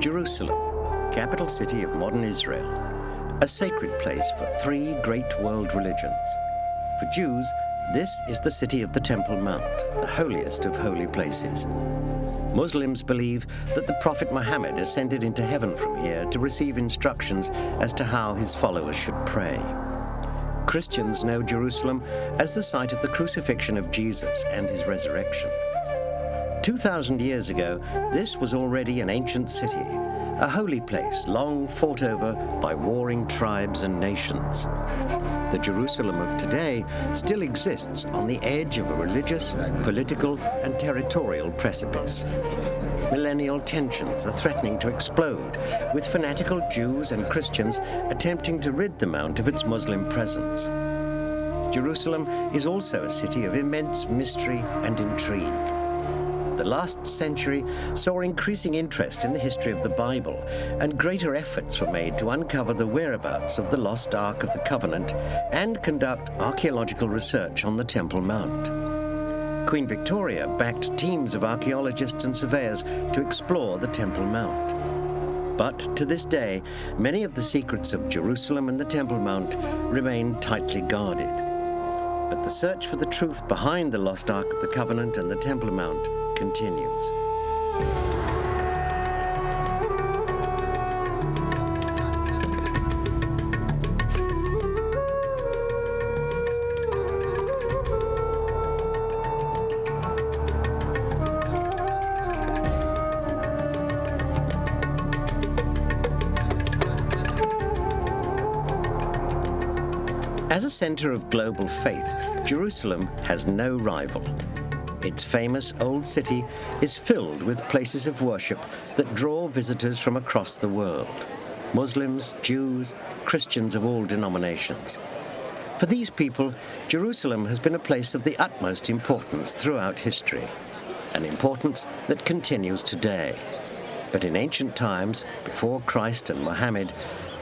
Jerusalem, capital city of modern Israel, a sacred place for three great world religions. For Jews, this is the city of the Temple Mount, the holiest of holy places. Muslims believe that the Prophet Muhammad ascended into heaven from here to receive instructions as to how his followers should pray. Christians know Jerusalem as the site of the crucifixion of Jesus and his resurrection. 2,000 years ago, this was already an ancient city, a holy place long fought over by warring tribes and nations. The Jerusalem of today still exists on the edge of a religious, political, and territorial precipice. Millennial tensions are threatening to explode, with fanatical Jews and Christians attempting to rid the Mount of its Muslim presence. Jerusalem is also a city of immense mystery and intrigue. The last century saw increasing interest in the history of the Bible, and greater efforts were made to uncover the whereabouts of the lost Ark of the Covenant and conduct archaeological research on the Temple Mount. Queen Victoria backed teams of archaeologists and surveyors to explore the Temple Mount. But to this day, many of the secrets of Jerusalem and the Temple Mount remain tightly guarded. But the search for the truth behind the lost Ark of the Covenant and the Temple Mount continues. As a center of global faith, Jerusalem has no rival. Its famous old city is filled with places of worship that draw visitors from across the world: Muslims, Jews, Christians of all denominations. For these people, Jerusalem has been a place of the utmost importance throughout history, an importance that continues today. But in ancient times, before Christ and Muhammad,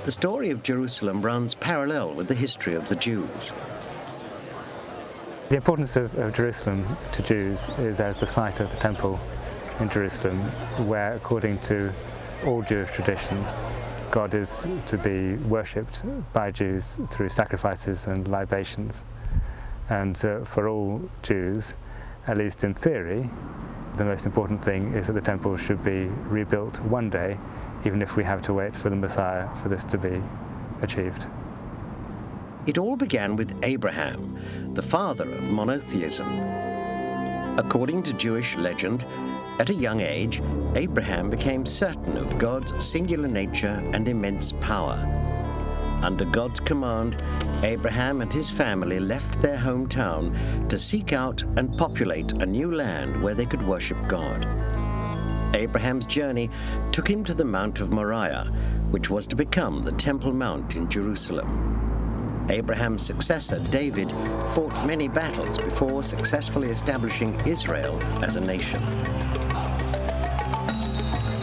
the story of Jerusalem runs parallel with the history of the Jews. The importance of Jerusalem to Jews is as the site of the temple in Jerusalem, where, according to all Jewish tradition, God is to be worshipped by Jews through sacrifices and libations. And for all Jews, at least in theory, the most important thing is that the temple should be rebuilt one day, even if we have to wait for the Messiah for this to be achieved. It all began with Abraham, the father of monotheism. According to Jewish legend, at a young age, Abraham became certain of God's singular nature and immense power. Under God's command, Abraham and his family left their hometown to seek out and populate a new land where they could worship God. Abraham's journey took him to the Mount of Moriah, which was to become the Temple Mount in Jerusalem. Abraham's successor, David, fought many battles before successfully establishing Israel as a nation.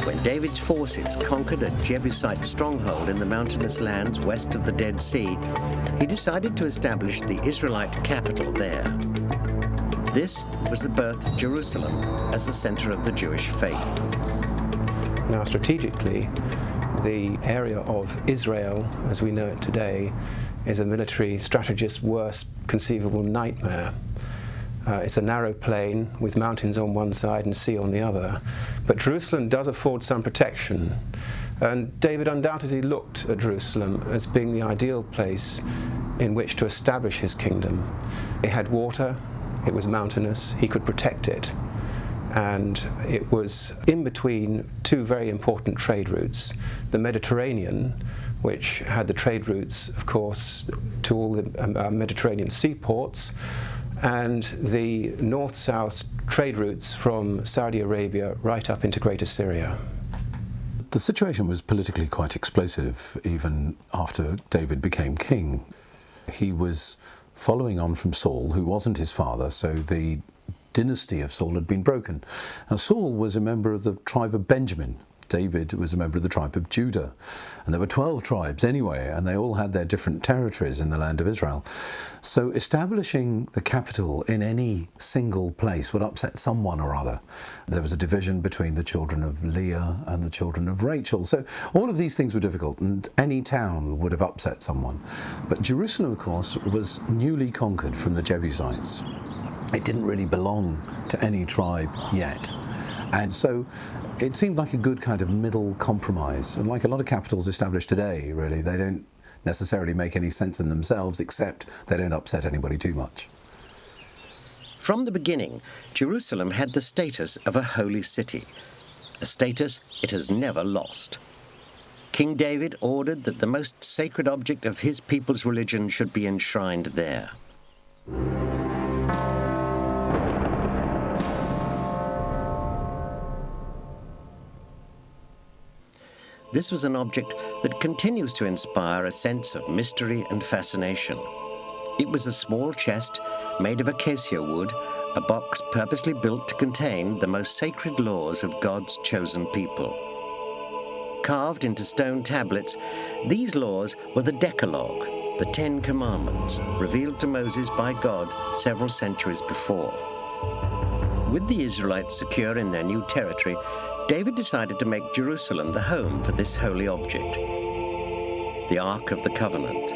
When David's forces conquered a Jebusite stronghold in the mountainous lands west of the Dead Sea, he decided to establish the Israelite capital there. This was the birth of Jerusalem as the center of the Jewish faith. Now, strategically, the area of Israel, as we know it today, is a military strategist's worst conceivable nightmare. It's a narrow plain with mountains on one side and sea on the other. But Jerusalem does afford some protection. And David undoubtedly looked at Jerusalem as being the ideal place in which to establish his kingdom. It had water, it was mountainous, he could protect it. And it was in between two very important trade routes: the Mediterranean, which had the trade routes, of course, to all the Mediterranean seaports, and the north-south trade routes from Saudi Arabia right up into Greater Syria. The situation was politically quite explosive even after David became king. He was following on from Saul, who wasn't his father, so the dynasty of Saul had been broken. Now, Saul was a member of the tribe of Benjamin, David was a member of the tribe of Judah, and there were 12 tribes anyway, and they all had their different territories in the land of Israel. So establishing the capital in any single place would upset someone or other. There was a division between the children of Leah and the children of Rachel. So all of these things were difficult, and any town would have upset someone. But Jerusalem, of course, was newly conquered from the Jebusites. It didn't really belong to any tribe yet. And so it seemed like a good kind of middle compromise. And like a lot of capitals established today, really, they don't necessarily make any sense in themselves, except they don't upset anybody too much. From the beginning, Jerusalem had the status of a holy city, a status it has never lost. King David ordered that the most sacred object of his people's religion should be enshrined there. This was an object that continues to inspire a sense of mystery and fascination. It was a small chest made of acacia wood, a box purposely built to contain the most sacred laws of God's chosen people. Carved into stone tablets, these laws were the Decalogue, the 10 Commandments, revealed to Moses by God several centuries before. With the Israelites secure in their new territory, David decided to make Jerusalem the home for this holy object, the Ark of the Covenant.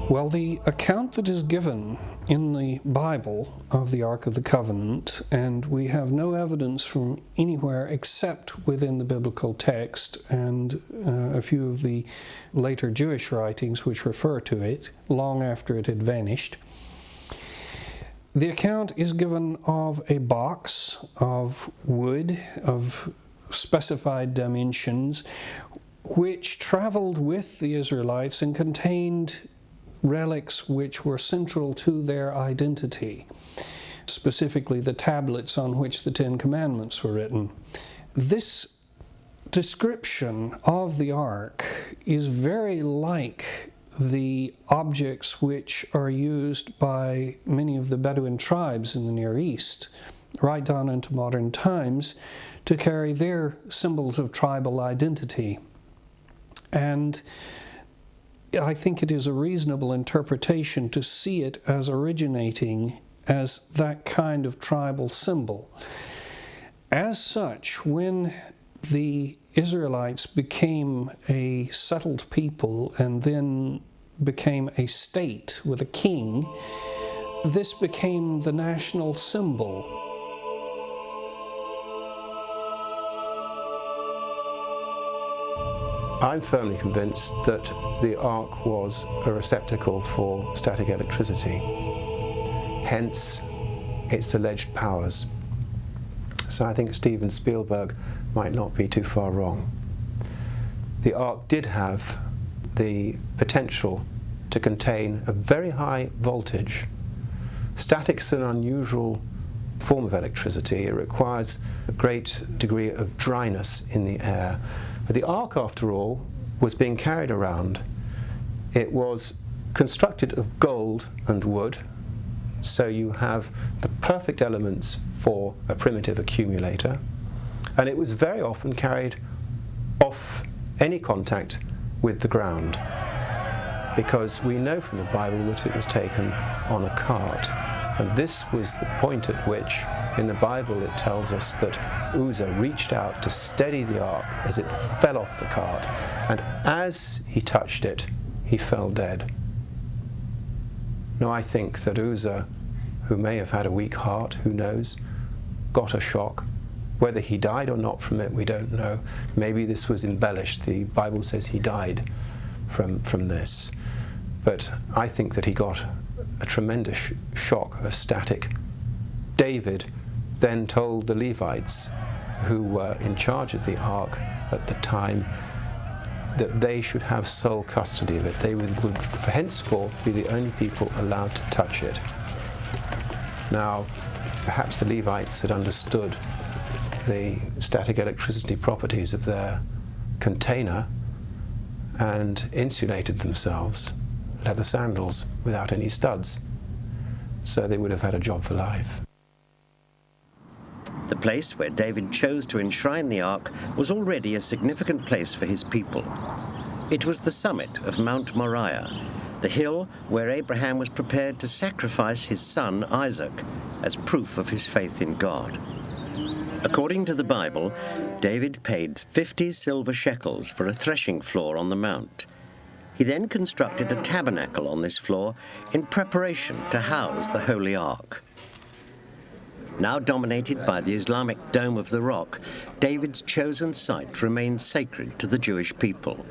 Well, the account that is given in the Bible of the Ark of the Covenant, and we have no evidence from anywhere except within the biblical text and a few of the later Jewish writings which refer to it, long after it had vanished. The account is given of a box of wood of specified dimensions which traveled with the Israelites and contained relics which were central to their identity, specifically the tablets on which the 10 Commandments were written. This description of the Ark is very like the objects which are used by many of the Bedouin tribes in the Near East, right down into modern times, to carry their symbols of tribal identity. And I think it is a reasonable interpretation to see it as originating as that kind of tribal symbol. As such, when the Israelites became a settled people and then became a state with a king, this became the national symbol. I'm firmly convinced that the Ark was a receptacle for static electricity, hence its alleged powers. So I think Steven Spielberg might not be too far wrong. The Ark did have the potential to contain a very high voltage. Static's an unusual form of electricity. It requires a great degree of dryness in the air. But the Ark, after all, was being carried around. It was constructed of gold and wood, so you have the perfect elements for a primitive accumulator, and it was very often carried off any contact with the ground, because we know from the Bible that it was taken on a cart. And this was the point at which, in the Bible, it tells us that Uzzah reached out to steady the ark as it fell off the cart, and as he touched it, he fell dead. Now, I think that Uzzah, who may have had a weak heart, who knows, got a shock. Whether he died or not from it, we don't know. Maybe this was embellished. The Bible says he died from this. But I think that he got a tremendous shock of static. David then told the Levites, who were in charge of the ark at the time, that they should have sole custody of it. They would henceforth be the only people allowed to touch it. Now, perhaps the Levites had understood the static electricity properties of their container and insulated themselves, leather sandals without any studs. so they would have had a job for life. The place where David chose to enshrine the ark was already a significant place for his people. It was the summit of Mount Moriah, the hill where Abraham was prepared to sacrifice his son Isaac as proof of his faith in God. According to the Bible, David paid 50 silver shekels for a threshing floor on the mount. He then constructed a tabernacle on this floor in preparation to house the Holy Ark. Now dominated by the Islamic Dome of the Rock, David's chosen site remains sacred to the Jewish people.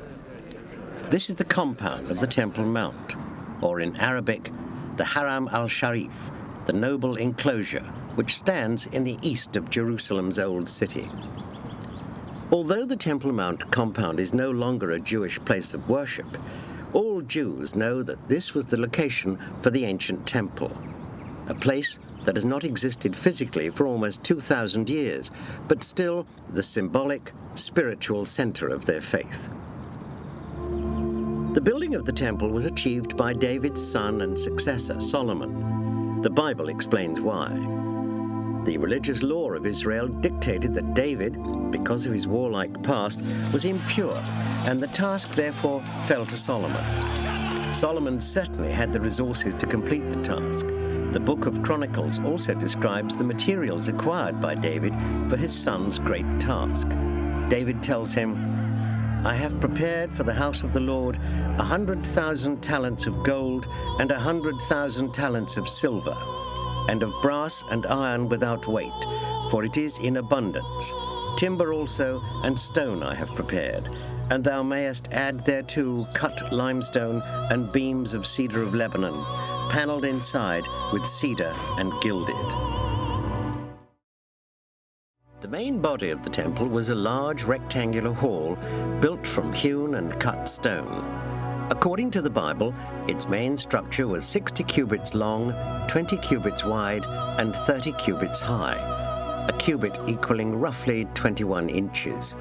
This is the compound of the Temple Mount, or in Arabic, the Haram al-Sharif, the noble enclosure, which stands in the east of Jerusalem's old city. Although the Temple Mount compound is no longer a Jewish place of worship, all Jews know that this was the location for the ancient temple, a place that has not existed physically for almost 2,000 years, but still the symbolic, spiritual center of their faith. The building of the temple was achieved by David's son and successor, Solomon. The Bible explains why. The religious law of Israel dictated that David, because of his warlike past, was impure, and the task therefore fell to Solomon. Solomon certainly had the resources to complete the task. The Book of Chronicles also describes the materials acquired by David for his son's great task. David tells him, "I have prepared for the house of the Lord 100,000 talents of gold and 100,000 talents of silver, and of brass and iron without weight, for it is in abundance. Timber also and stone I have prepared, and thou mayest add thereto cut limestone and beams of cedar of Lebanon, panelled inside with cedar and gilded." The main body of the temple was a large rectangular hall built from hewn and cut stone. According to the Bible, its main structure was 60 cubits long, 20 cubits wide, and 30 cubits high, a cubit equaling roughly 21 inches.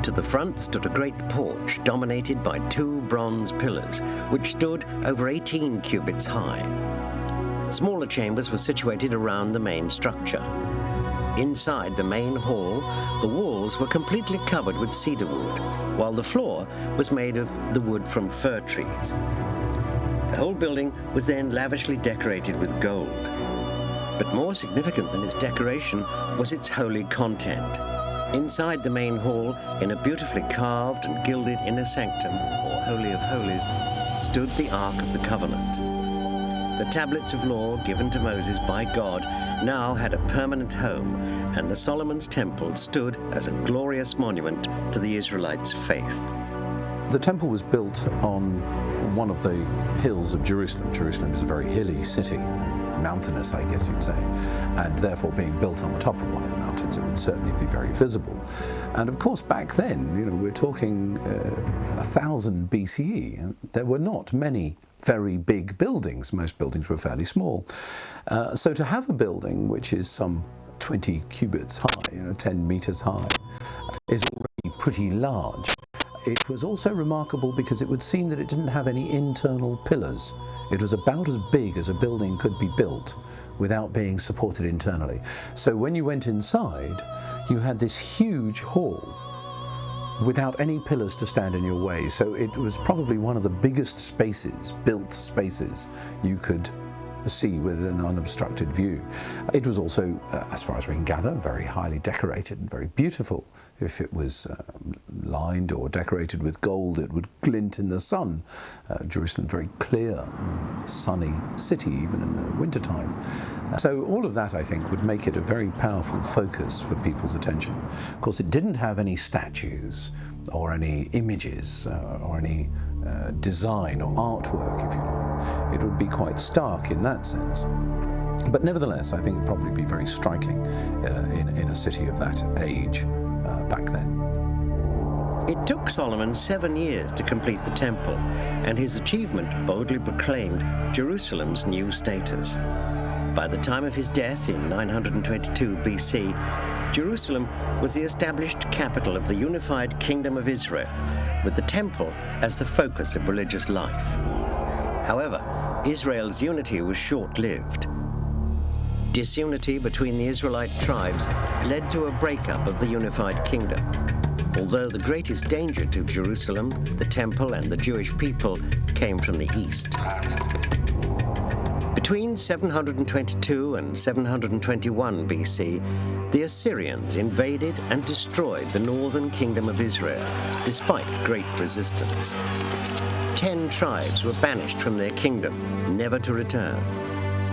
To the front stood a great porch dominated by 2 bronze pillars, which stood over 18 cubits high. Smaller chambers were situated around the main structure. Inside the main hall, the walls were completely covered with cedar wood, while the floor was made of the wood from fir trees. The whole building was then lavishly decorated with gold. But more significant than its decoration was its holy content. Inside the main hall, in a beautifully carved and gilded inner sanctum, or Holy of Holies, stood the Ark of the Covenant. The tablets of law given to Moses by God now had a permanent home, and the Solomon's temple stood as a glorious monument to the Israelites' faith. The temple was built on one of the hills of Jerusalem. Jerusalem is a very hilly city, mountainous, I guess you'd say, and therefore being built on the top of one of the mountains, it would certainly be very visible. And of course, back then, we're talking 1000 BCE, there were not many very big buildings. Most buildings were fairly small. So to have a building which is some 20 cubits high, 10 meters high, is already pretty large. It was also remarkable because it would seem that it didn't have any internal pillars. It was about as big as a building could be built without being supported internally. So when you went inside, you had this huge hall without any pillars to stand in your way. So it was probably one of the biggest spaces, built spaces, you could see with an unobstructed view. It was also, as far as we can gather, very highly decorated and very beautiful. If it was lined or decorated with gold, it would glint in the sun. Jerusalem, very clear, sunny city, even in the wintertime. So all of that, I think, would make it a very powerful focus for people's attention. Of course, it didn't have any statues or any images or any design or artwork, if you like. It would be quite stark in that sense. But nevertheless, I think it would probably be very striking in a city of that age back then. It took Solomon 7 years to complete the temple, and his achievement boldly proclaimed Jerusalem's new status. By the time of his death in 922 BC, Jerusalem was the established capital of the unified Kingdom of Israel, with the temple as the focus of religious life. However, Israel's unity was short-lived. Disunity between the Israelite tribes led to a breakup of the unified kingdom. Although the greatest danger to Jerusalem, the temple, and the Jewish people came from the east. Between 722 and 721 BC, the Assyrians invaded and destroyed the northern kingdom of Israel, despite great resistance. 10 tribes were banished from their kingdom, never to return.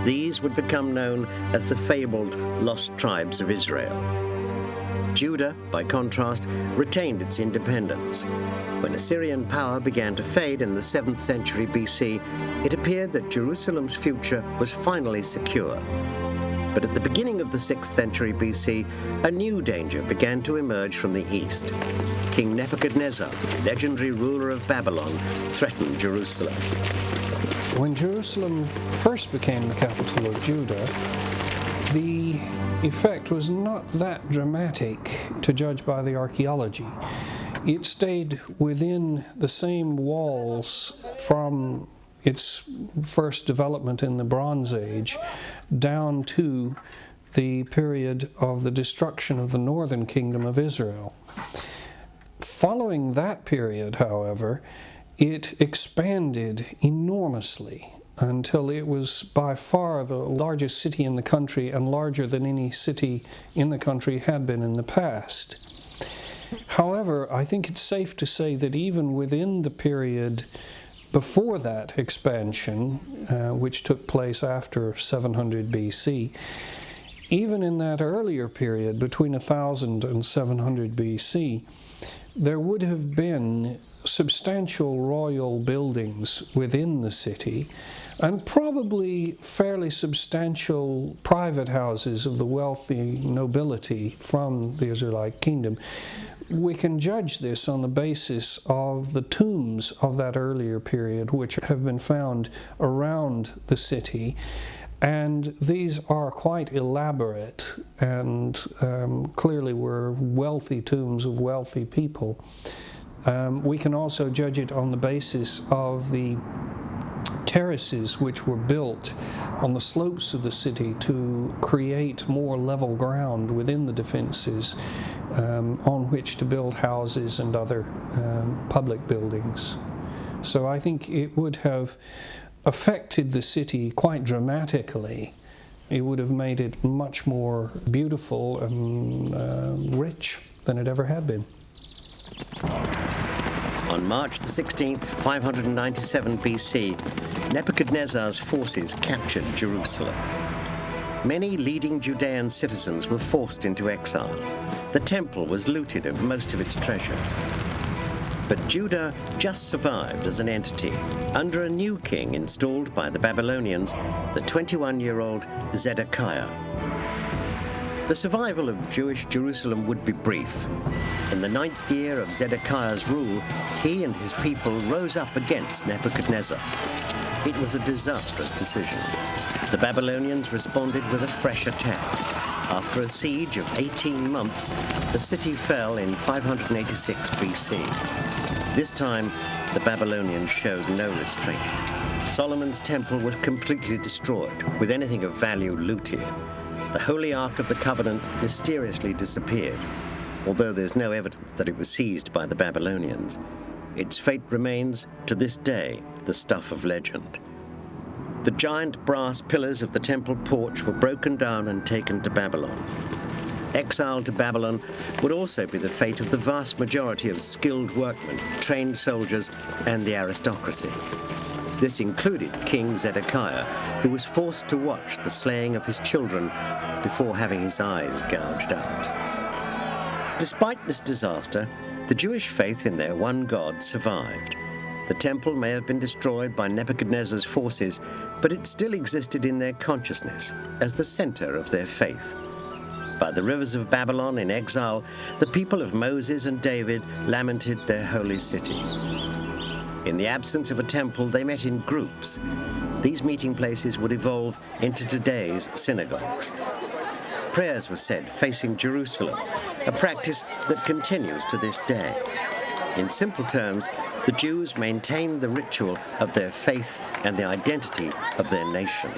These would become known as the fabled Lost Tribes of Israel. Judah, by contrast, retained its independence. When Assyrian power began to fade in the 7th century BC, it appeared that Jerusalem's future was finally secure. But at the beginning of the 6th century BC, a new danger began to emerge from the east. King Nebuchadnezzar, legendary ruler of Babylon, threatened Jerusalem. When Jerusalem first became the capital of Judah, the effect was not that dramatic, to judge by the archaeology. It stayed within the same walls from its first development in the Bronze Age down to the period of the destruction of the northern kingdom of Israel. Following that period, however, it expanded enormously until it was by far the largest city in the country and larger than any city in the country had been in the past. However, I think it's safe to say that even within the period before that expansion, which took place after 700 BC, even in that earlier period, between 1000 and 700 BC, there would have been substantial royal buildings within the city, and probably fairly substantial private houses of the wealthy nobility from the Israelite kingdom. We can judge this on the basis of the tombs of that earlier period, which have been found around the city, and these are quite elaborate and clearly were wealthy tombs of wealthy people. We can also judge it on the basis of the terraces which were built on the slopes of the city to create more level ground within the defenses on which to build houses and other public buildings. So I think it would have affected the city quite dramatically. It would have made it much more beautiful and rich than it ever had been. On March the 16th, 597 BC, Nebuchadnezzar's forces captured Jerusalem. Many leading Judean citizens were forced into exile. The temple was looted of most of its treasures. But Judah just survived as an entity under a new king installed by the Babylonians, the 21-year-old Zedekiah. The survival of Jewish Jerusalem would be brief. In the 9th year of Zedekiah's rule, he and his people rose up against Nebuchadnezzar. It was a disastrous decision. The Babylonians responded with a fresh attack. After a siege of 18 months, the city fell in 586 BC. This time, the Babylonians showed no restraint. Solomon's temple was completely destroyed, with anything of value looted. The Holy Ark of the Covenant mysteriously disappeared, although there's no evidence that it was seized by the Babylonians. Its fate remains, to this day, the stuff of legend. The giant brass pillars of the temple porch were broken down and taken to Babylon. Exile to Babylon would also be the fate of the vast majority of skilled workmen, trained soldiers, and the aristocracy. This included King Zedekiah, who was forced to watch the slaying of his children before having his eyes gouged out. Despite this disaster, the Jewish faith in their one God survived. The temple may have been destroyed by Nebuchadnezzar's forces, but it still existed in their consciousness as the center of their faith. By the rivers of Babylon in exile, the people of Moses and David lamented their holy city. In the absence of a temple, they met in groups. These meeting places would evolve into today's synagogues. Prayers were said facing Jerusalem, a practice that continues to this day. In simple terms, the Jews maintained the ritual of their faith and the identity of their nation.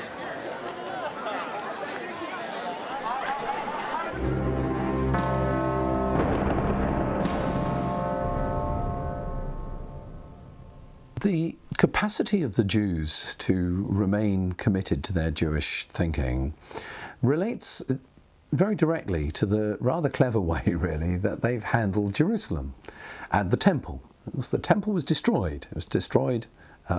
The capacity of the Jews to remain committed to their Jewish thinking relates very directly to the rather clever way, really, that they've handled Jerusalem and the temple. The temple was destroyed. It was destroyed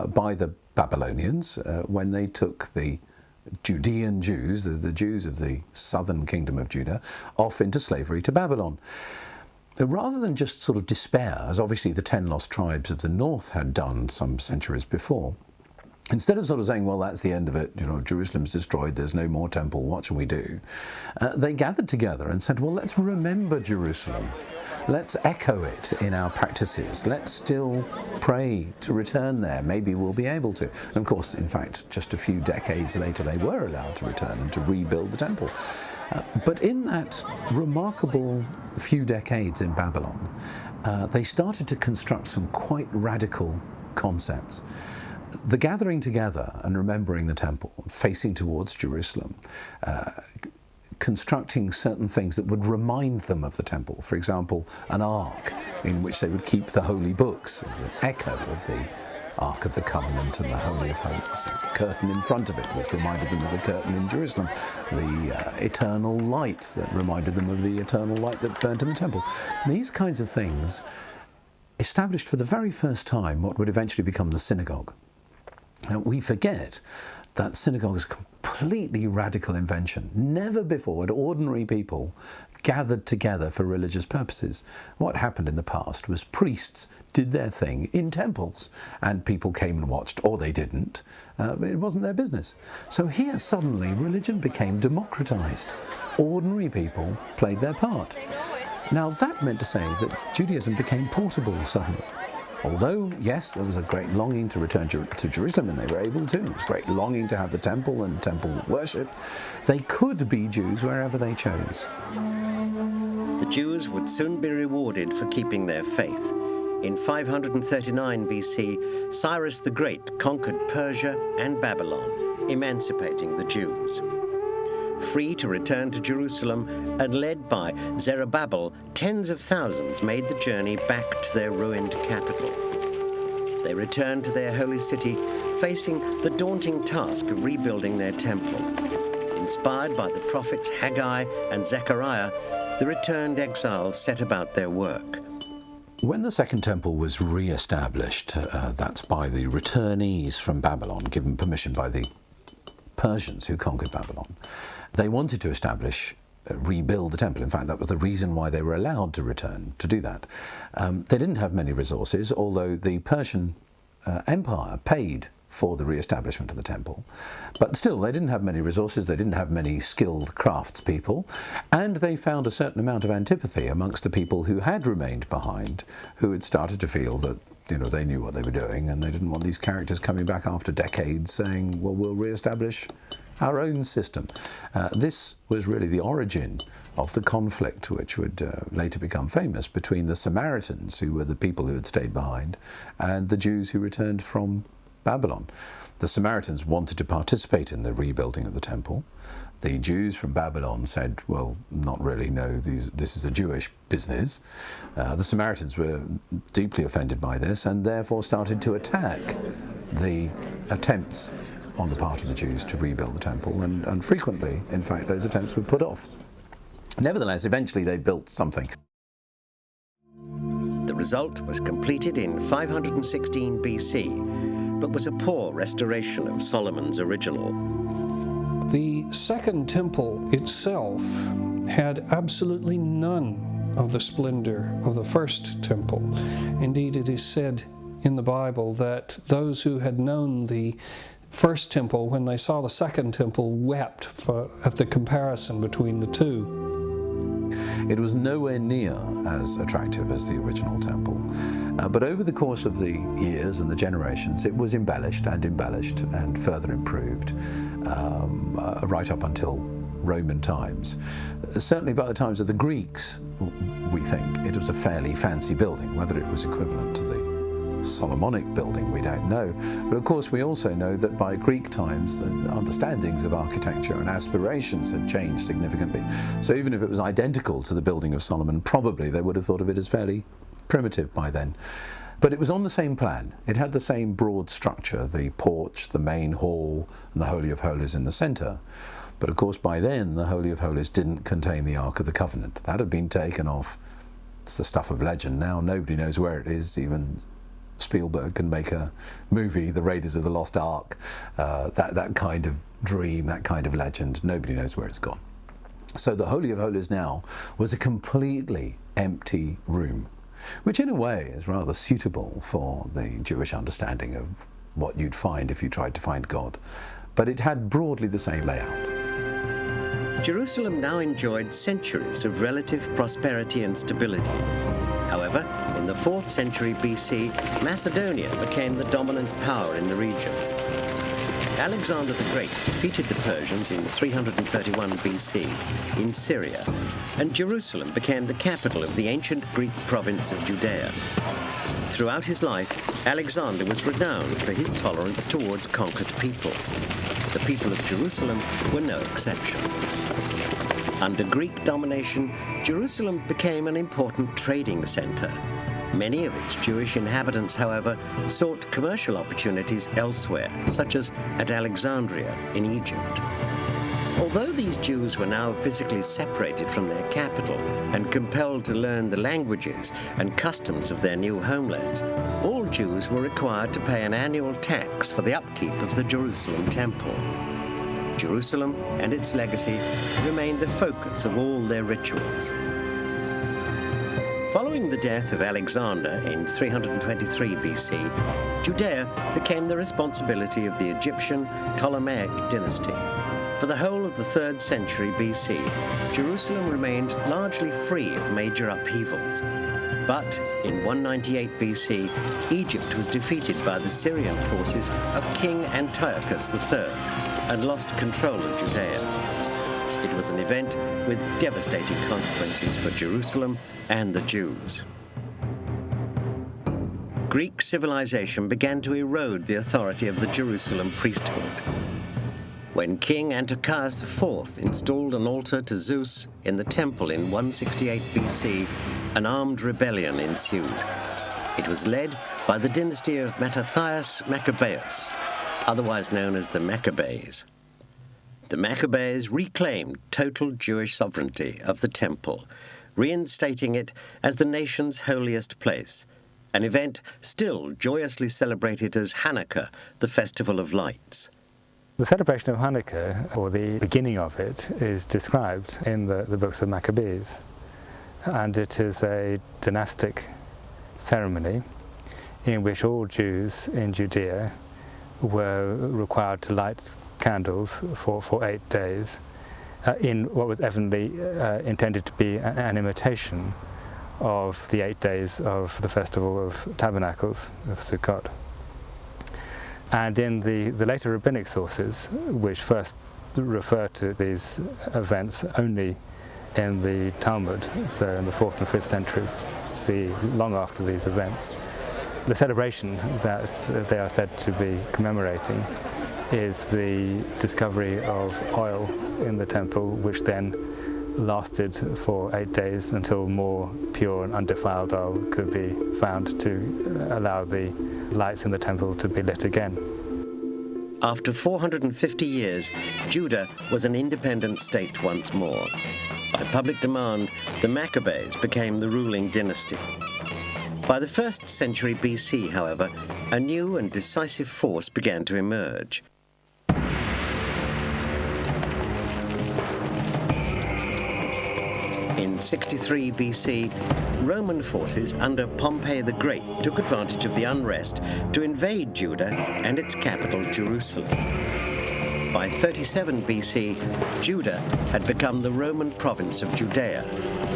by the Babylonians when they took the Judean Jews, the Jews of the southern kingdom of Judah, off into slavery to Babylon. Rather than just sort of despair, as obviously the 10 lost tribes of the north had done some centuries before, instead of sort of saying, well, that's the end of it, Jerusalem's destroyed, there's no more temple, what shall we do? They gathered together and said, well, let's remember Jerusalem. Let's echo it in our practices. Let's still pray to return there. Maybe we'll be able to. And of course, in fact, just a few decades later, they were allowed to return and to rebuild the temple. But in that remarkable few decades in Babylon, they started to construct some quite radical concepts. The gathering together and remembering the temple, facing towards Jerusalem, constructing certain things that would remind them of the temple. For example, an ark in which they would keep the holy books as an echo of the Ark of the Covenant and the Holy of Holies. There's a curtain in front of it which reminded them of the curtain in Jerusalem. The eternal light that reminded them of the eternal light that burnt in the temple. These kinds of things established for the very first time what would eventually become the synagogue. Now, we forget that synagogue is a completely radical invention. Never before had ordinary people gathered together for religious purposes. What happened in the past was priests did their thing in temples, and people came and watched, or they didn't. It wasn't their business. So here suddenly religion became democratized. Ordinary people played their part. Now that meant to say that Judaism became portable suddenly. Although, yes, there was a great longing to return to Jerusalem, and they were able to. There was great longing to have the temple and temple worship. They could be Jews wherever they chose. The Jews would soon be rewarded for keeping their faith. In 539 BC, Cyrus the Great conquered Persia and Babylon, emancipating the Jews. Free to return to Jerusalem and led by Zerubbabel, tens of thousands made the journey back to their ruined capital. They returned to their holy city, facing the daunting task of rebuilding their temple. Inspired by the prophets Haggai and Zechariah, the returned exiles set about their work. When the Second Temple was re-established, that's by the returnees from Babylon, given permission by the Persians who conquered Babylon, they wanted to rebuild the temple. In fact, that was the reason why they were allowed to return to do that. They didn't have many resources, although the Persian Empire paid for the re-establishment of the temple. But still, they didn't have many resources, they didn't have many skilled craftspeople, and they found a certain amount of antipathy amongst the people who had remained behind, who had started to feel that they knew what they were doing, and they didn't want these characters coming back after decades saying, well, we'll re-establish our own system. This was really the origin of the conflict, which would later become famous, between the Samaritans, who were the people who had stayed behind, and the Jews who returned from Babylon. The Samaritans wanted to participate in the rebuilding of the temple. The Jews from Babylon said, well, not really, no, this is a Jewish business. The Samaritans were deeply offended by this and therefore started to attack the attempts on the part of the Jews to rebuild the temple, and frequently, in fact, those attempts were put off. Nevertheless, eventually they built something. The result was completed in 516 BC, but was a poor restoration of Solomon's original. The Second Temple itself had absolutely none of the splendor of the First Temple. Indeed, it is said in the Bible that those who had known the First Temple, when they saw the Second Temple, wept at the comparison between the two. It was nowhere near as attractive as the original temple. But over the course of the years and the generations, it was embellished and further improved, right up until Roman times. Certainly by the times of the Greeks, we think. It was a fairly fancy building. Whether it was equivalent to the Solomonic building, we don't know. But of course, we also know that by Greek times, the understandings of architecture and aspirations had changed significantly. So even if it was identical to the building of Solomon, probably they would have thought of it as fairly primitive by then. But it was on the same plan. It had the same broad structure, the porch, the main hall, and the Holy of Holies in the centre. But of course, by then, the Holy of Holies didn't contain the Ark of the Covenant. That had been taken off. It's the stuff of legend now. Nobody knows where it is. Even Spielberg can make a movie, The Raiders of the Lost Ark, that kind of dream, that kind of legend. Nobody knows where it's gone. So the Holy of Holies now was a completely empty room, which in a way is rather suitable for the Jewish understanding of what you'd find if you tried to find God. But it had broadly the same layout. Jerusalem now enjoyed centuries of relative prosperity and stability. However, in the 4th century BC, Macedonia became the dominant power in the region. Alexander the Great defeated the Persians in 331 BC in Syria, and Jerusalem became the capital of the ancient Greek province of Judea. Throughout his life, Alexander was renowned for his tolerance towards conquered peoples. The people of Jerusalem were no exception. Under Greek domination, Jerusalem became an important trading center. Many of its Jewish inhabitants, however, sought commercial opportunities elsewhere, such as at Alexandria in Egypt. Although these Jews were now physically separated from their capital and compelled to learn the languages and customs of their new homelands, all Jews were required to pay an annual tax for the upkeep of the Jerusalem temple. Jerusalem and its legacy remained the focus of all their rituals. Following the death of Alexander in 323 BC, Judea became the responsibility of the Egyptian Ptolemaic dynasty. For the whole of the 3rd century BC, Jerusalem remained largely free of major upheavals. But in 198 BC, Egypt was defeated by the Syrian forces of King Antiochus III and lost control of Judea. It was an event with devastating consequences for Jerusalem and the Jews. Greek civilization began to erode the authority of the Jerusalem priesthood. When King Antiochus IV installed an altar to Zeus in the temple in 168 BC, an armed rebellion ensued. It was led by the dynasty of Mattathias Maccabeus, otherwise known as the Maccabees. The Maccabees reclaimed total Jewish sovereignty of the temple, reinstating it as the nation's holiest place, an event still joyously celebrated as Hanukkah, the Festival of Lights. The celebration of Hanukkah, or the beginning of it, is described in the books of Maccabees. And it is a dynastic ceremony in which all Jews in Judea were required to light candles for 8 days in what was evidently intended to be an imitation of the 8 days of the Festival of Tabernacles, of Sukkot. And in the later rabbinic sources, which first refer to these events only in the Talmud, so in the 4th and 5th centuries, see long after these events, the celebration that they are said to be commemorating is the discovery of oil in the temple, which then lasted for 8 days until more pure and undefiled oil could be found to allow the lights in the temple to be lit again. After 450 years, Judah was an independent state once more. By public demand, the Maccabees became the ruling dynasty. By the 1st century BC, however, a new and decisive force began to emerge. In 63 BC, Roman forces under Pompey the Great took advantage of the unrest to invade Judah and its capital, Jerusalem. By 37 BC, Judah had become the Roman province of Judea,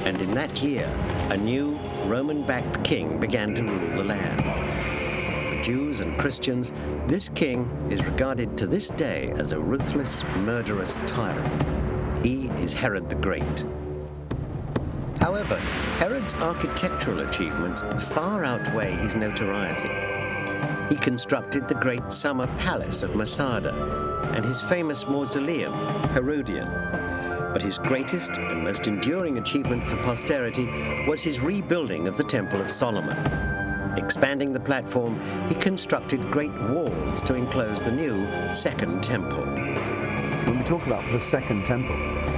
and in that year, a new Roman-backed king began to rule the land. For Jews and Christians, this king is regarded to this day as a ruthless, murderous tyrant. He is Herod the Great. However, Herod's architectural achievements far outweigh his notoriety. He constructed the great summer palace of Masada and his famous mausoleum, Herodion. But his greatest and most enduring achievement for posterity was his rebuilding of the Temple of Solomon. Expanding the platform, he constructed great walls to enclose the new Second Temple. When we talk about the Second Temple,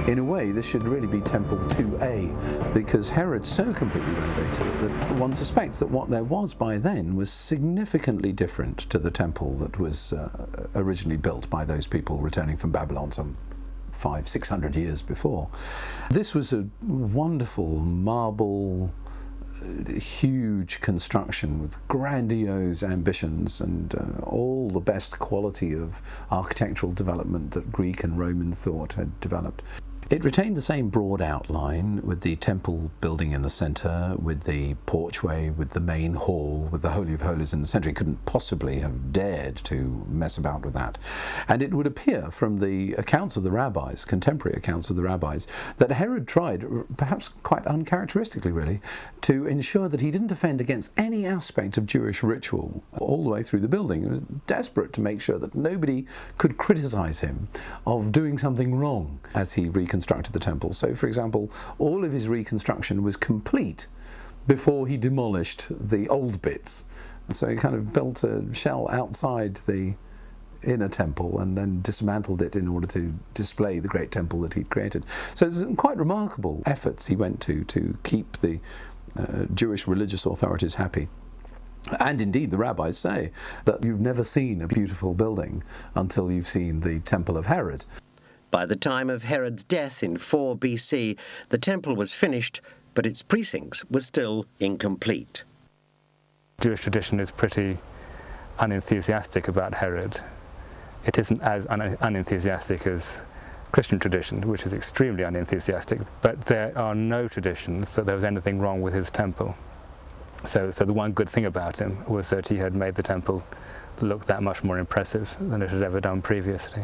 in a way this should really be Temple 2A, because Herod so completely renovated it that one suspects that what there was by then was significantly different to the temple that was originally built by those people returning from Babylon some 500-600 years before. This was a wonderful marble, huge construction with grandiose ambitions and all the best quality of architectural development that Greek and Roman thought had developed. It retained the same broad outline, with the temple building in the centre, with the porchway, with the main hall, with the Holy of Holies in the centre. He couldn't possibly have dared to mess about with that. And it would appear from the accounts of the rabbis, contemporary accounts of the rabbis, that Herod tried, perhaps quite uncharacteristically really, to ensure that he didn't offend against any aspect of Jewish ritual all the way through the building. He was desperate to make sure that nobody could criticise him of doing something wrong as he reconstructed the temple. So, for example, all of his reconstruction was complete before he demolished the old bits. So he kind of built a shell outside the inner temple and then dismantled it in order to display the great temple that he'd created. So it's quite remarkable efforts he went to keep the Jewish religious authorities happy. And indeed, the rabbis say that you've never seen a beautiful building until you've seen the Temple of Herod. By the time of Herod's death in 4 BC, the temple was finished, but its precincts were still incomplete. Jewish tradition is pretty unenthusiastic about Herod. It isn't as unenthusiastic as Christian tradition, which is extremely unenthusiastic, but there are no traditions that there was anything wrong with his temple. So the one good thing about him was that he had made the temple look that much more impressive than it had ever done previously.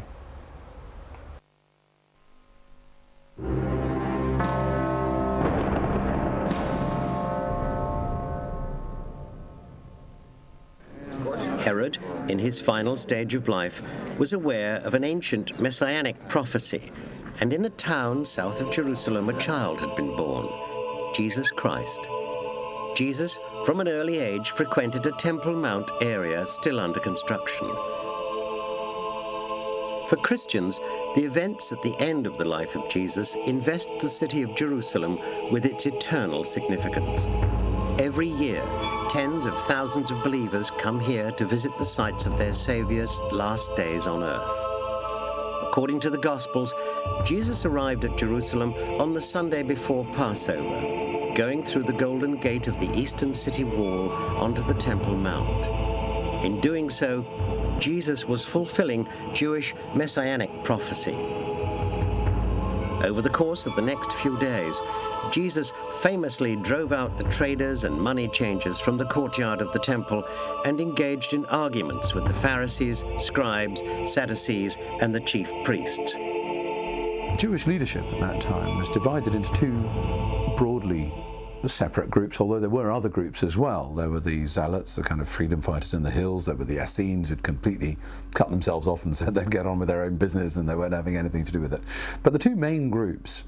Herod, in his final stage of life, was aware of an ancient messianic prophecy, and in a town south of Jerusalem a child had been born, Jesus Christ. Jesus, from an early age, frequented a Temple Mount area still under construction. For Christians, the events at the end of the life of Jesus invest the city of Jerusalem with its eternal significance. Every year, tens of thousands of believers come here to visit the sites of their Saviour's last days on earth. According to the Gospels, Jesus arrived at Jerusalem on the Sunday before Passover, going through the Golden Gate of the eastern city wall onto the Temple Mount. In doing so, Jesus was fulfilling Jewish messianic prophecy. Over the course of the next few days, Jesus famously drove out the traders and money changers from the courtyard of the temple and engaged in arguments with the Pharisees, scribes, Sadducees, and the chief priests. Jewish leadership at that time was divided into two broadly separate groups, although there were other groups as well. There were the Zealots, the kind of freedom fighters in the hills. There were the Essenes, who'd completely cut themselves off and said they'd get on with their own business and they weren't having anything to do with it. But the two main groups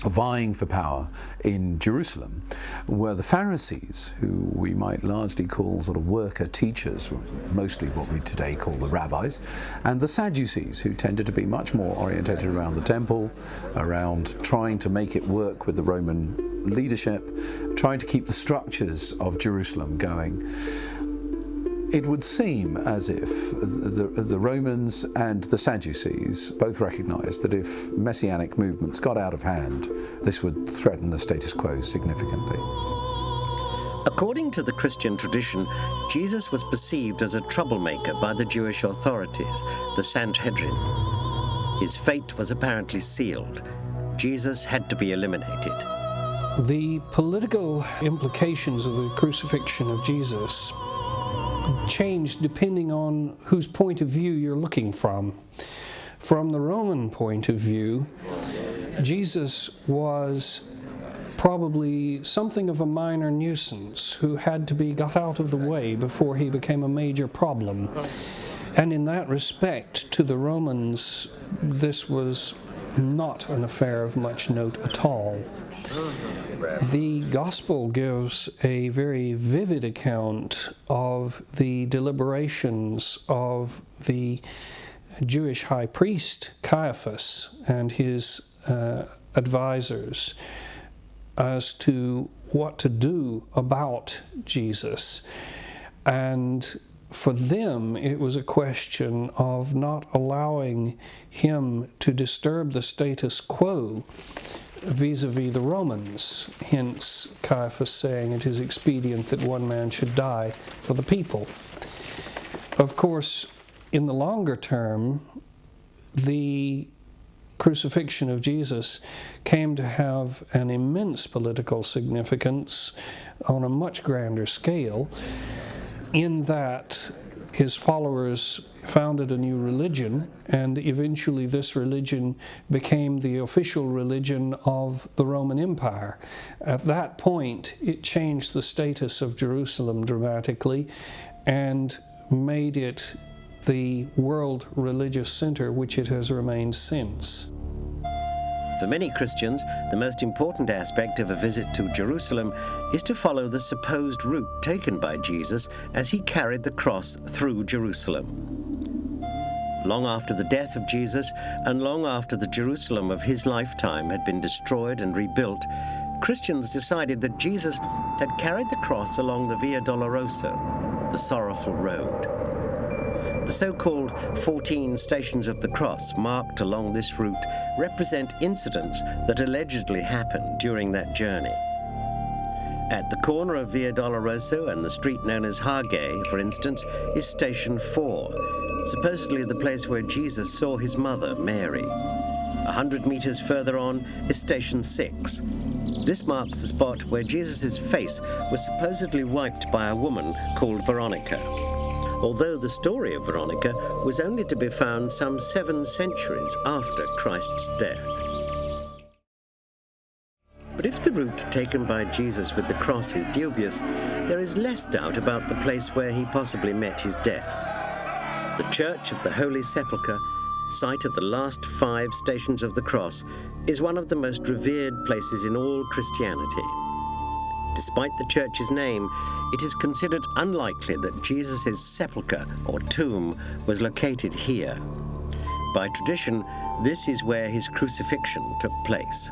vying for power in Jerusalem were the Pharisees, who we might largely call sort of worker teachers, mostly what we today call the rabbis, and the Sadducees, who tended to be much more orientated around the temple, around trying to make it work with the Roman leadership, trying to keep the structures of Jerusalem going. It would seem as if the Romans and the Sadducees both recognized that if messianic movements got out of hand, this would threaten the status quo significantly. According to the Christian tradition, Jesus was perceived as a troublemaker by the Jewish authorities, the Sanhedrin. His fate was apparently sealed. Jesus had to be eliminated. The political implications of the crucifixion of Jesus changed depending on whose point of view you're looking from. From the Roman point of view, Jesus was probably something of a minor nuisance who had to be got out of the way before he became a major problem. And in that respect, to the Romans, this was not an affair of much note at all. The Gospel gives a very vivid account of the deliberations of the Jewish high priest Caiaphas and his advisors as to what to do about Jesus. And for them, it was a question of not allowing him to disturb the status quo vis-a-vis the Romans. Hence, Caiaphas saying it is expedient that one man should die for the people. Of course, in the longer term, the crucifixion of Jesus came to have an immense political significance on a much grander scale, in that his followers founded a new religion, and eventually this religion became the official religion of the Roman Empire. At that point, it changed the status of Jerusalem dramatically and made it the world religious center which it has remained since. For many Christians, the most important aspect of a visit to Jerusalem is to follow the supposed route taken by Jesus as he carried the cross through Jerusalem. Long after the death of Jesus, and long after the Jerusalem of his lifetime had been destroyed and rebuilt, Christians decided that Jesus had carried the cross along the Via Dolorosa, the Sorrowful Road. The so-called 14 Stations of the Cross marked along this route represent incidents that allegedly happened during that journey. At the corner of Via Dolorosa and the street known as Hage, for instance, is Station 4, supposedly the place where Jesus saw his mother, Mary. 100 meters further on is Station 6. This marks the spot where Jesus' face was supposedly wiped by a woman called Veronica, although the story of Veronica was only to be found some 7 centuries after Christ's death. But if the route taken by Jesus with the cross is dubious, there is less doubt about the place where he possibly met his death. The Church of the Holy Sepulchre, site of the last 5 Stations of the Cross, is one of the most revered places in all Christianity. Despite the church's name, it is considered unlikely that Jesus' sepulchre or tomb was located here. By tradition, this is where his crucifixion took place.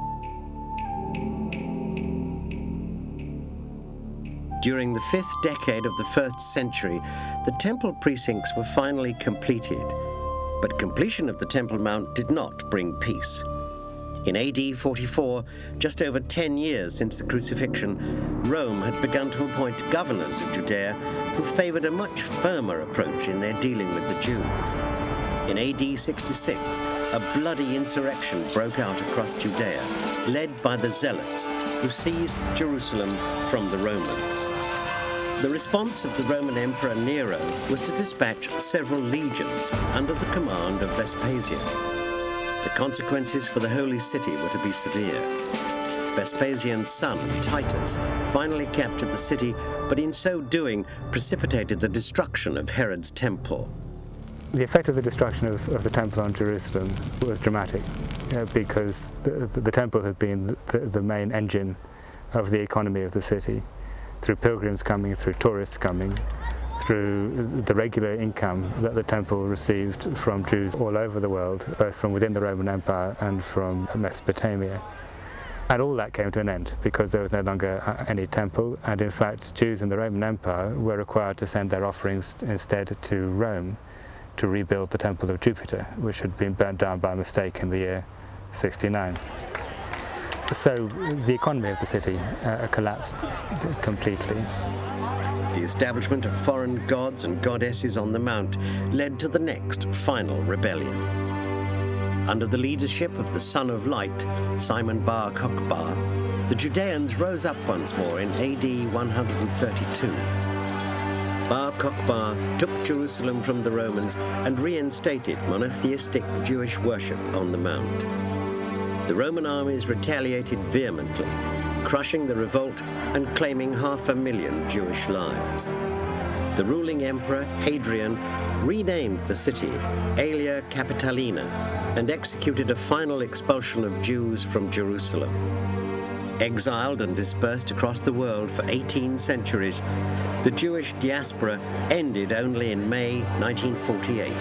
During the 5th decade of the 1st century, the temple precincts were finally completed, but completion of the Temple Mount did not bring peace. In AD 44, just over 10 years since the crucifixion, Rome had begun to appoint governors of Judea who favored a much firmer approach in their dealing with the Jews. In AD 66, a bloody insurrection broke out across Judea, led by the Zealots, who seized Jerusalem from the Romans. The response of the Roman Emperor Nero was to dispatch several legions under the command of Vespasian. The consequences for the Holy City were to be severe. Vespasian's son, Titus, finally captured the city, but in so doing precipitated the destruction of Herod's temple. The effect of the destruction of the temple on Jerusalem was dramatic, because the temple had been the main engine of the economy of the city, through pilgrims coming, through tourists coming, through the regular income that the temple received from Jews all over the world, both from within the Roman Empire and from Mesopotamia. And all that came to an end because there was no longer any temple, and in fact Jews in the Roman Empire were required to send their offerings instead to Rome to rebuild the temple of Jupiter, which had been burnt down by mistake in the year 69. So the economy of the city collapsed completely. The establishment of foreign gods and goddesses on the Mount led to the next final rebellion. Under the leadership of the Son of Light, Simon Bar Kokhba, the Judeans rose up once more in AD 132. Bar Kokhba took Jerusalem from the Romans and reinstated monotheistic Jewish worship on the Mount. The Roman armies retaliated vehemently, crushing the revolt and claiming 500,000 Jewish lives. The ruling emperor, Hadrian, renamed the city Aelia Capitolina and executed a final expulsion of Jews from Jerusalem. Exiled and dispersed across the world for 18 centuries, the Jewish diaspora ended only in May 1948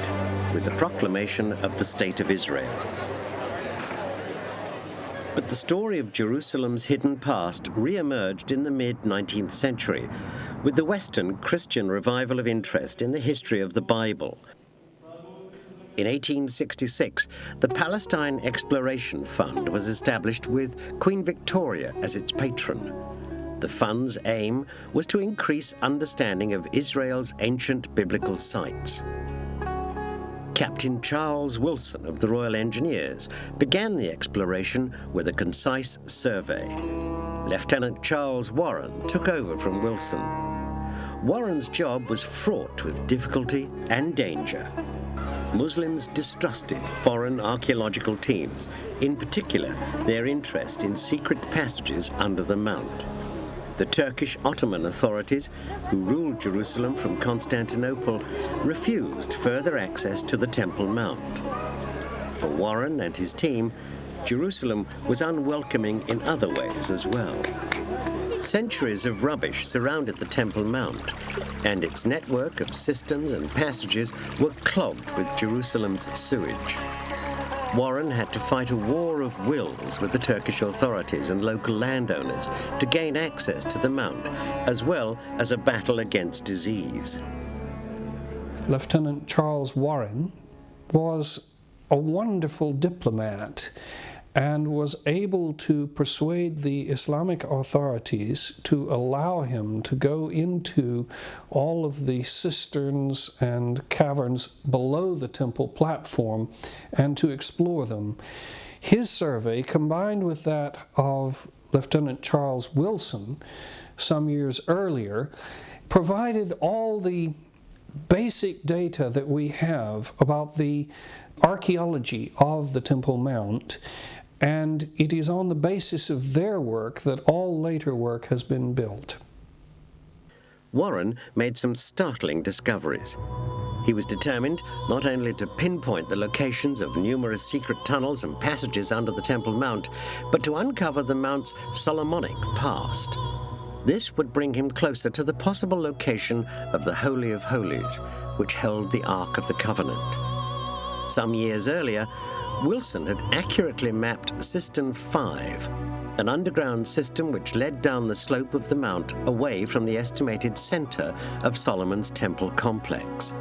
with the proclamation of the State of Israel. But the story of Jerusalem's hidden past re-emerged in the mid-19th century with the Western Christian revival of interest in the history of the Bible. In 1866, the Palestine Exploration Fund was established with Queen Victoria as its patron. The fund's aim was to increase understanding of Israel's ancient biblical sites. Captain Charles Wilson of the Royal Engineers began the exploration with a concise survey. Lieutenant Charles Warren took over from Wilson. Warren's job was fraught with difficulty and danger. Muslims distrusted foreign archaeological teams, in particular their interest in secret passages under the Mount. The Turkish Ottoman authorities, who ruled Jerusalem from Constantinople, refused further access to the Temple Mount. For Warren and his team, Jerusalem was unwelcoming in other ways as well. Centuries of rubbish surrounded the Temple Mount, and its network of cisterns and passages were clogged with Jerusalem's sewage. Warren had to fight a war of wills with the Turkish authorities and local landowners to gain access to the Mount, as well as a battle against disease. Lieutenant Charles Warren was a wonderful diplomat and was able to persuade the Islamic authorities to allow him to go into all of the cisterns and caverns below the temple platform and to explore them. His survey, combined with that of Lieutenant Charles Wilson some years earlier, provided all the basic data that we have about the archaeology of the Temple Mount, and it is on the basis of their work that all later work has been built. Warren made some startling discoveries. He was determined not only to pinpoint the locations of numerous secret tunnels and passages under the Temple Mount, but to uncover the Mount's Solomonic past. This would bring him closer to the possible location of the Holy of Holies, which held the Ark of the Covenant. Some years earlier, Wilson had accurately mapped Cistern 5, an underground system which led down the slope of the mount away from the estimated center of Solomon's temple complex.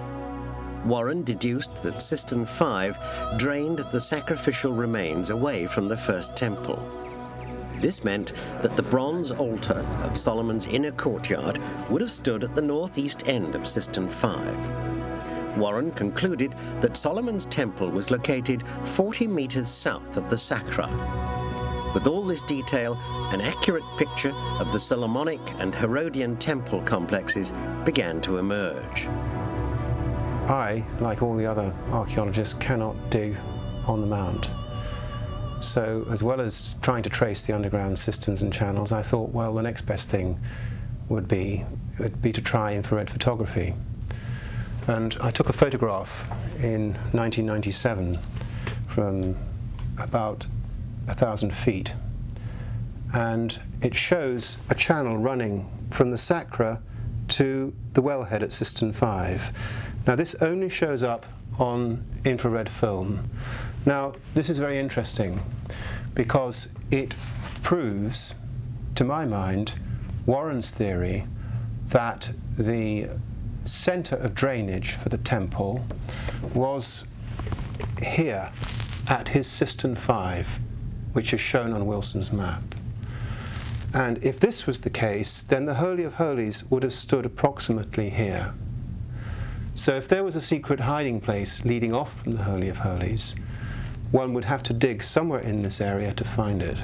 Warren deduced that Cistern 5 drained the sacrificial remains away from the first temple. This meant that the bronze altar of Solomon's inner courtyard would have stood at the northeast end of Cistern 5. Warren concluded that Solomon's temple was located 40 meters south of the Sacra. With all this detail, an accurate picture of the Solomonic and Herodian temple complexes began to emerge. I, like all the other archaeologists, cannot dig on the Mount. So, as well as trying to trace the underground cisterns and channels, I thought, well, the next best thing would be to try infrared photography. And I took a photograph in 1997 from about 1,000 feet, and it shows a channel running from the Sacra to the wellhead at Cistern 5. Now this only shows up on infrared film. Now this is very interesting because it proves, to my mind, Warren's theory that the center of drainage for the temple was here at his Cistern 5, which is shown on Wilson's map. And if this was the case, then the Holy of Holies would have stood approximately here. So if there was a secret hiding place leading off from the Holy of Holies, one would have to dig somewhere in this area to find it.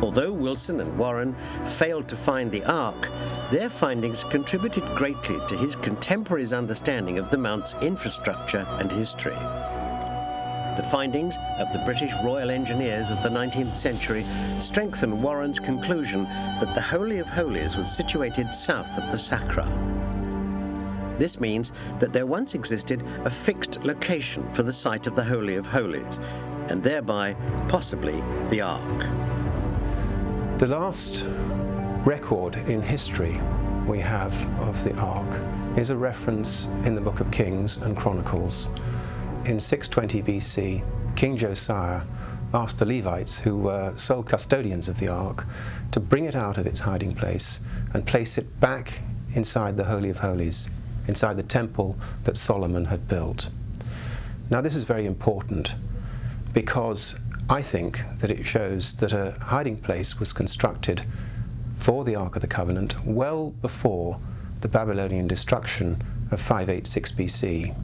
Although Wilson and Warren failed to find the Ark, their findings contributed greatly to his contemporaries' understanding of the Mount's infrastructure and history. The findings of the British Royal Engineers of the 19th century strengthen Warren's conclusion that the Holy of Holies was situated south of the Sacra. This means that there once existed a fixed location for the site of the Holy of Holies, and thereby, possibly, the Ark. The last record in history we have of the Ark is a reference in the Book of Kings and Chronicles. In 620 BC, King Josiah asked the Levites, who were sole custodians of the Ark, to bring it out of its hiding place and place it back inside the Holy of Holies, inside the temple that Solomon had built. Now this is very important because I think that it shows that a hiding place was constructed for the Ark of the Covenant well before the Babylonian destruction of 586 BC,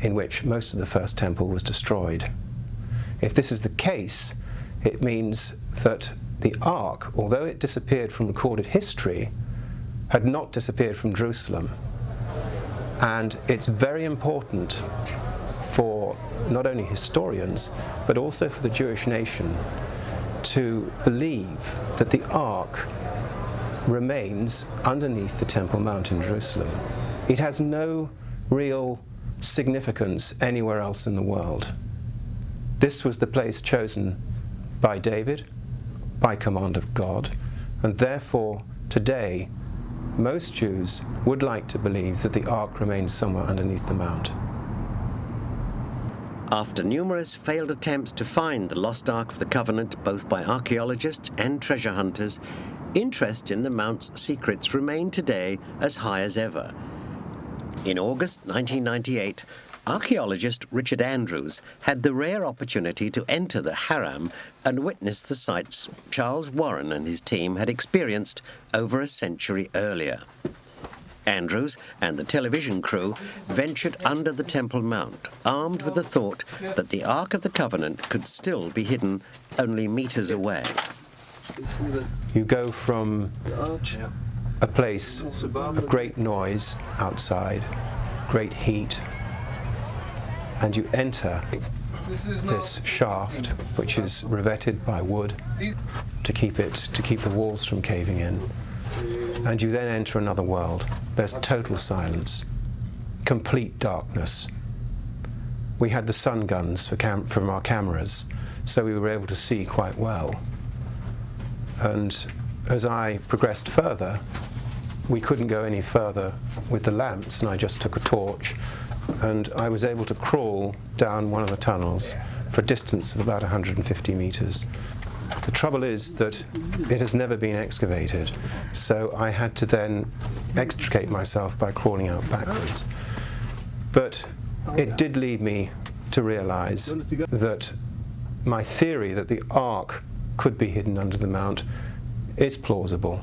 in which most of the first temple was destroyed. If this is the case, it means that the Ark, although it disappeared from recorded history, had not disappeared from Jerusalem. And it's very important for not only historians, but also for the Jewish nation to believe that the Ark remains underneath the Temple Mount in Jerusalem. It has no real significance anywhere else in the world. This was the place chosen by David, by command of God, and therefore today most Jews would like to believe that the Ark remains somewhere underneath the Mount. After numerous failed attempts to find the lost Ark of the Covenant, both by archaeologists and treasure hunters, interest in the Mount's secrets remain today as high as ever. In August 1998, archaeologist Richard Andrews had the rare opportunity to enter the Haram and witness the sights Charles Warren and his team had experienced over a century earlier. Andrews and the television crew ventured under the Temple Mount, armed with the thought that the Ark of the Covenant could still be hidden only meters away. You go from a place of great noise outside, great heat, and you enter this shaft, which is revetted by wood to keep the walls from caving in. And you then enter another world. There's total silence, complete darkness. We had the sun guns from our cameras, so we were able to see quite well. And as I progressed further, we couldn't go any further with the lamps, and I just took a torch, and I was able to crawl down one of the tunnels for a distance of about 150 meters. The trouble is that it has never been excavated, so I had to then extricate myself by crawling out backwards. But it did lead me to realize that my theory that the Ark could be hidden under the Mount is plausible.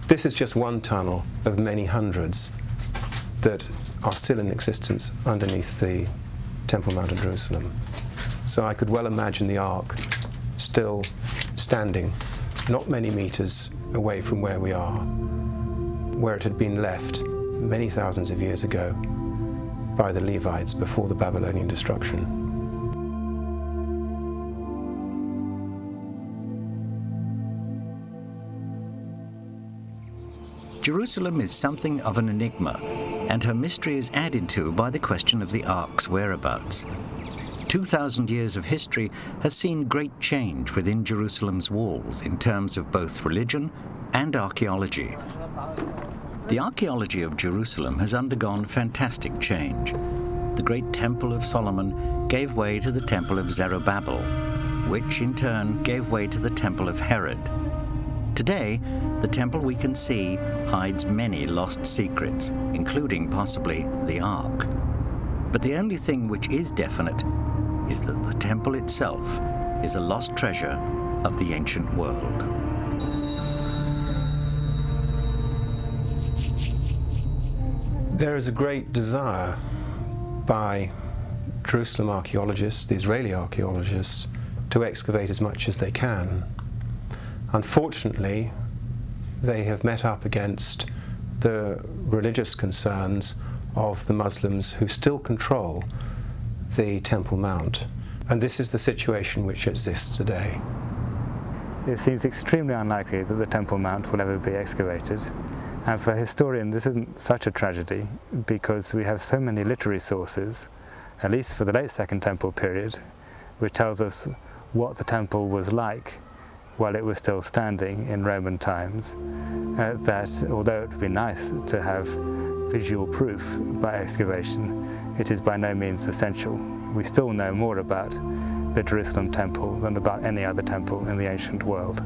This is just one tunnel of many hundreds that are still in existence underneath the Temple Mount in Jerusalem. So I could well imagine the Ark still standing not many meters away from where we are, where it had been left many thousands of years ago by the Levites before the Babylonian destruction. Jerusalem is something of an enigma, and her mystery is added to by the question of the Ark's whereabouts. 2,000 years of history has seen great change within Jerusalem's walls in terms of both religion and archaeology. The archaeology of Jerusalem has undergone fantastic change. The great Temple of Solomon gave way to the Temple of Zerubbabel, which in turn gave way to the Temple of Herod. Today, the temple we can see hides many lost secrets, including possibly the Ark. But the only thing which is definite is that the temple itself is a lost treasure of the ancient world. There is a great desire by Jerusalem archaeologists, the Israeli archaeologists, to excavate as much as they can. Unfortunately, they have met up against the religious concerns of the Muslims who still control the Temple Mount. And this is the situation which exists today. It seems extremely unlikely that the Temple Mount will ever be excavated. And for historians, this isn't such a tragedy because we have so many literary sources, at least for the late Second Temple period, which tells us what the temple was like while it was still standing in Roman times, that although it would be nice to have visual proof by excavation, it is by no means essential. We still know more about the Jerusalem temple than about any other temple in the ancient world.